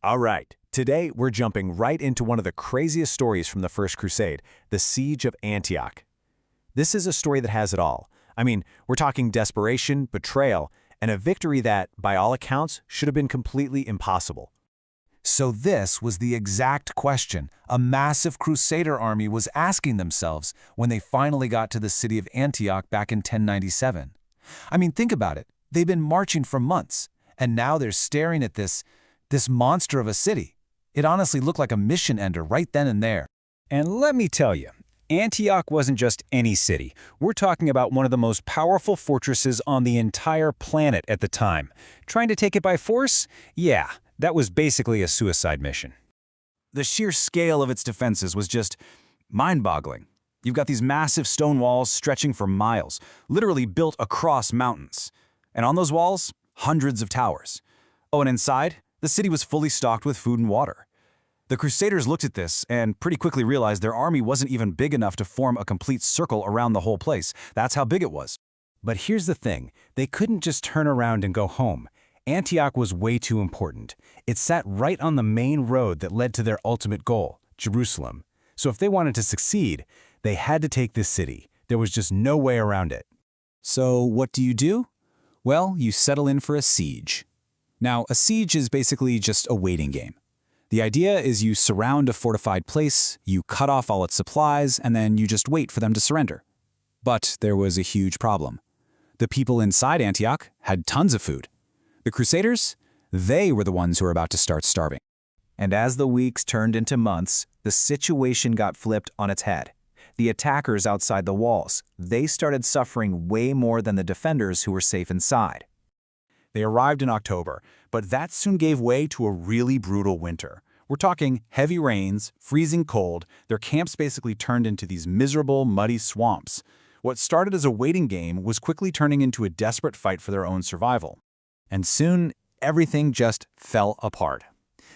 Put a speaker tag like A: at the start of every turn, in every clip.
A: All right, today we're jumping right into one of the craziest stories from the First Crusade, the Siege of Antioch. This is a story that has it all. I mean, we're talking desperation, betrayal, and a victory that, by all accounts, should have been completely impossible.
B: So this was the exact question a massive Crusader army was asking themselves when they finally got to the city of Antioch back in 1097. I mean, think about it. They've been marching for months, and now they're staring at this monster of a city. It honestly looked like a mission ender right then and there.
C: And let me tell you, Antioch wasn't just any city. We're talking about one of the most powerful fortresses on the entire planet at the time. Trying to take it by force? Yeah, that was basically a suicide mission.
D: The sheer scale of its defenses was just mind-boggling. You've got these massive stone walls stretching for miles, literally built across mountains. And on those walls, hundreds of towers. Oh, and inside, the city was fully stocked with food and water. The Crusaders looked at this and pretty quickly realized their army wasn't even big enough to form a complete circle around the whole place. That's how big it was.
A: But here's the thing, they couldn't just turn around and go home. Antioch was way too important. It sat right on the main road that led to their ultimate goal, Jerusalem. So if they wanted to succeed, they had to take this city. There was just no way around it.
C: So what do? Well, you settle in for a siege. Now, a siege is basically just a waiting game. The idea is you surround a fortified place, you cut off all its supplies, and then you just wait for them to surrender. But there was a huge problem. The people inside Antioch had tons of food. The Crusaders, they were the ones who were about to start starving.
E: And as the weeks turned into months, the situation got flipped on its head. The attackers outside the walls, they started suffering way more than the defenders who were safe inside.
D: They arrived in October, but that soon gave way to a really brutal winter. We're talking heavy rains, freezing cold. Their camps basically turned into these miserable, muddy swamps. What started as a waiting game was quickly turning into a desperate fight for their own survival.
E: And soon, everything just fell apart.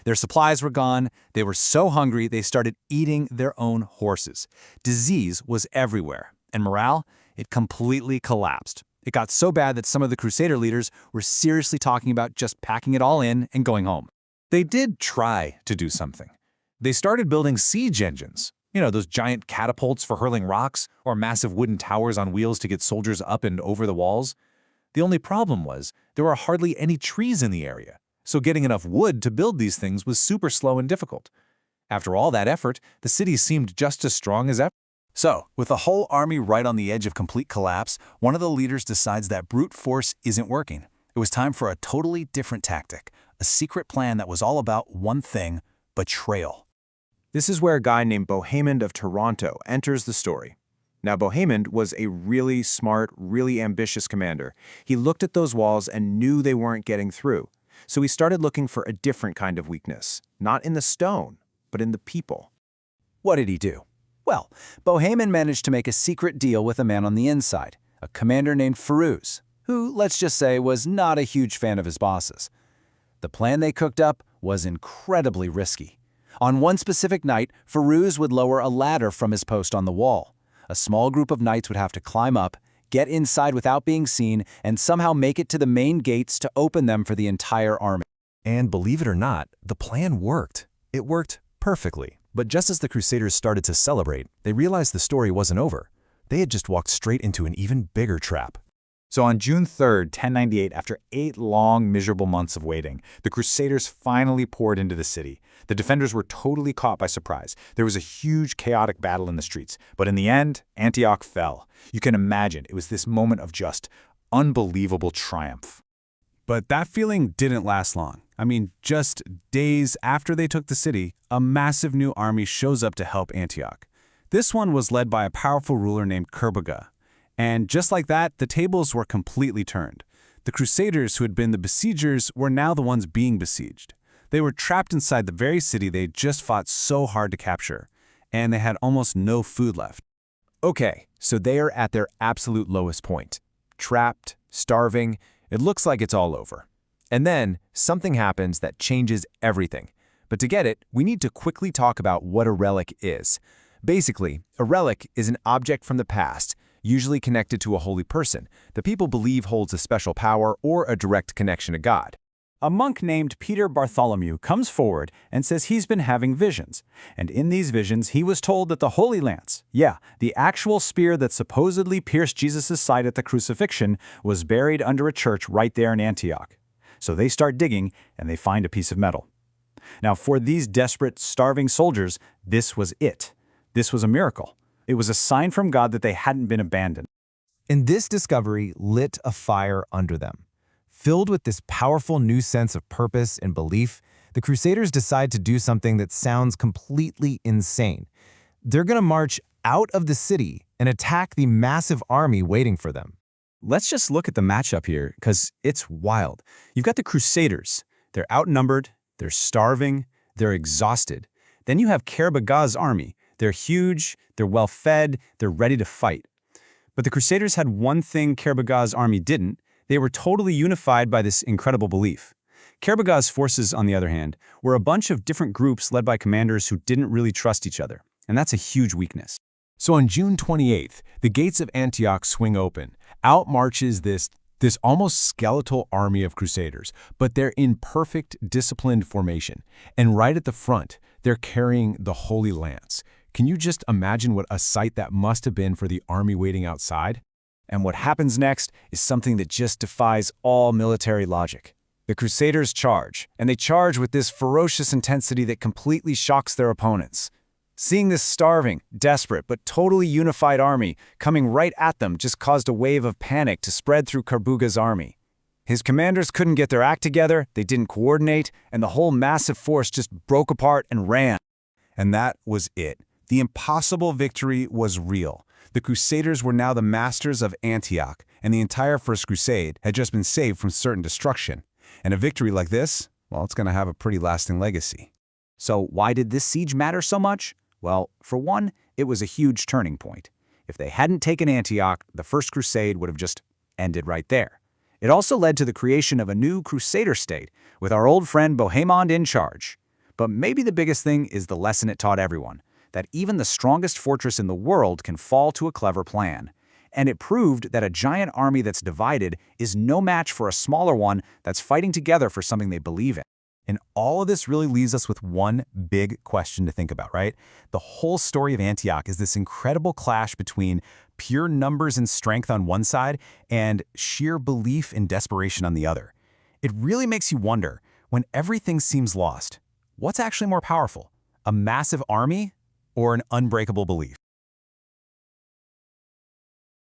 E: Their supplies were gone. They were so hungry they started eating their own horses. Disease was everywhere, and morale, it completely collapsed. It got so bad that some of the Crusader leaders were seriously talking about just packing it all in and going home.
B: They did try to do something. They started building siege engines. You know, those giant catapults for hurling rocks, or massive wooden towers on wheels to get soldiers up and over the walls. The only problem was there were hardly any trees in the area, so getting enough wood to build these things was super slow and difficult. After all that effort, the city seemed just as strong as ever.
D: So, with the whole army right on the edge of complete collapse, one of the leaders decides that brute force isn't working. It was time for a totally different tactic, a secret plan that was all about one thing: betrayal.
E: This is where a guy named Bohemond of Toronto enters the story. Now, Bohemond was a really smart, really ambitious commander. He looked at those walls and knew they weren't getting through. So he started looking for a different kind of weakness, not in the stone, but in the people.
C: What did he do? Well, Bohemond managed to make a secret deal with a man on the inside, a commander named Firuz, who, let's just say, was not a huge fan of his bosses. The plan they cooked up was incredibly risky. On one specific night, Firuz would lower a ladder from his post on the wall. A small group of knights would have to climb up, get inside without being seen, and somehow make it to the main gates to open them for the entire army.
B: And believe it or not, the plan worked. It worked perfectly. But just as the Crusaders started to celebrate, they realized the story wasn't over. They had just walked straight into an even bigger trap.
A: So on June 3rd, 1098, after 8 long, miserable months of waiting, the Crusaders finally poured into the city. The defenders were totally caught by surprise. There was a huge, chaotic battle in the streets. But in the end, Antioch fell. You can imagine, it was this moment of just unbelievable triumph. But that feeling didn't last long. I mean, just days after they took the city, a massive new army shows up to help Antioch. This one was led by a powerful ruler named Kerbaga. And just like that, the tables were completely turned. The Crusaders, who had been the besiegers, were now the ones being besieged. They were trapped inside the very city they just fought so hard to capture, and they had almost no food left.
E: Okay, so they are at their absolute lowest point. Trapped, starving, it looks like it's all over. And then, something happens that changes everything. But to get it, we need to quickly talk about what a relic is. Basically, a relic is an object from the past, usually connected to a holy person, that people believe holds a special power or a direct connection to God.
C: A monk named Peter Bartholomew comes forward and says he's been having visions. And in these visions, he was told that the Holy Lance, yeah, the actual spear that supposedly pierced Jesus' side at the crucifixion, was buried under a church right there in Antioch. So they start digging, and they find a piece of metal. Now, for these desperate, starving soldiers, this was it. This was a miracle. It was a sign from God that they hadn't been abandoned.
E: And this discovery lit a fire under them. Filled with this powerful new sense of purpose and belief, the Crusaders decide to do something that sounds completely insane. They're going to march out of the city and attack the massive army waiting for them.
D: Let's just look at the matchup here, because it's wild. You've got the Crusaders. They're outnumbered, they're starving, they're exhausted. Then you have Kerbagah's army. They're huge, they're well-fed, they're ready to fight. But the Crusaders had one thing Kerbagah's army didn't. They were totally unified by this incredible belief. Kerbagah's forces, on the other hand, were a bunch of different groups led by commanders who didn't really trust each other, and that's a huge weakness.
B: So on June 28th, the gates of Antioch swing open. Out marches this almost skeletal army of Crusaders, but they're in perfect, disciplined formation. And right at the front, they're carrying the Holy Lance. Can you just imagine what a sight that must have been for the army waiting outside?
C: And what happens next is something that just defies all military logic. The Crusaders charge, and they charge with this ferocious intensity that completely shocks their opponents. Seeing this starving, desperate, but totally unified army coming right at them just caused a wave of panic to spread through Kerbagah's army. His commanders couldn't get their act together, they didn't coordinate, and the whole massive force just broke apart and ran.
B: And that was it. The impossible victory was real. The Crusaders were now the masters of Antioch, and the entire First Crusade had just been saved from certain destruction. And a victory like this, well, it's going to have a pretty lasting legacy.
C: So why did this siege matter so much? Well, for one, it was a huge turning point. If they hadn't taken Antioch, the First Crusade would have just ended right there. It also led to the creation of a new Crusader state, with our old friend Bohemond in charge. But maybe the biggest thing is the lesson it taught everyone, that even the strongest fortress in the world can fall to a clever plan. And it proved that a giant army that's divided is no match for a smaller one that's fighting together for something they believe in.
E: And all of this really leaves us with one big question to think about, right? The whole story of Antioch is this incredible clash between pure numbers and strength on one side and sheer belief and desperation on the other. It really makes you wonder, when everything seems lost, what's actually more powerful? A massive army or an unbreakable belief?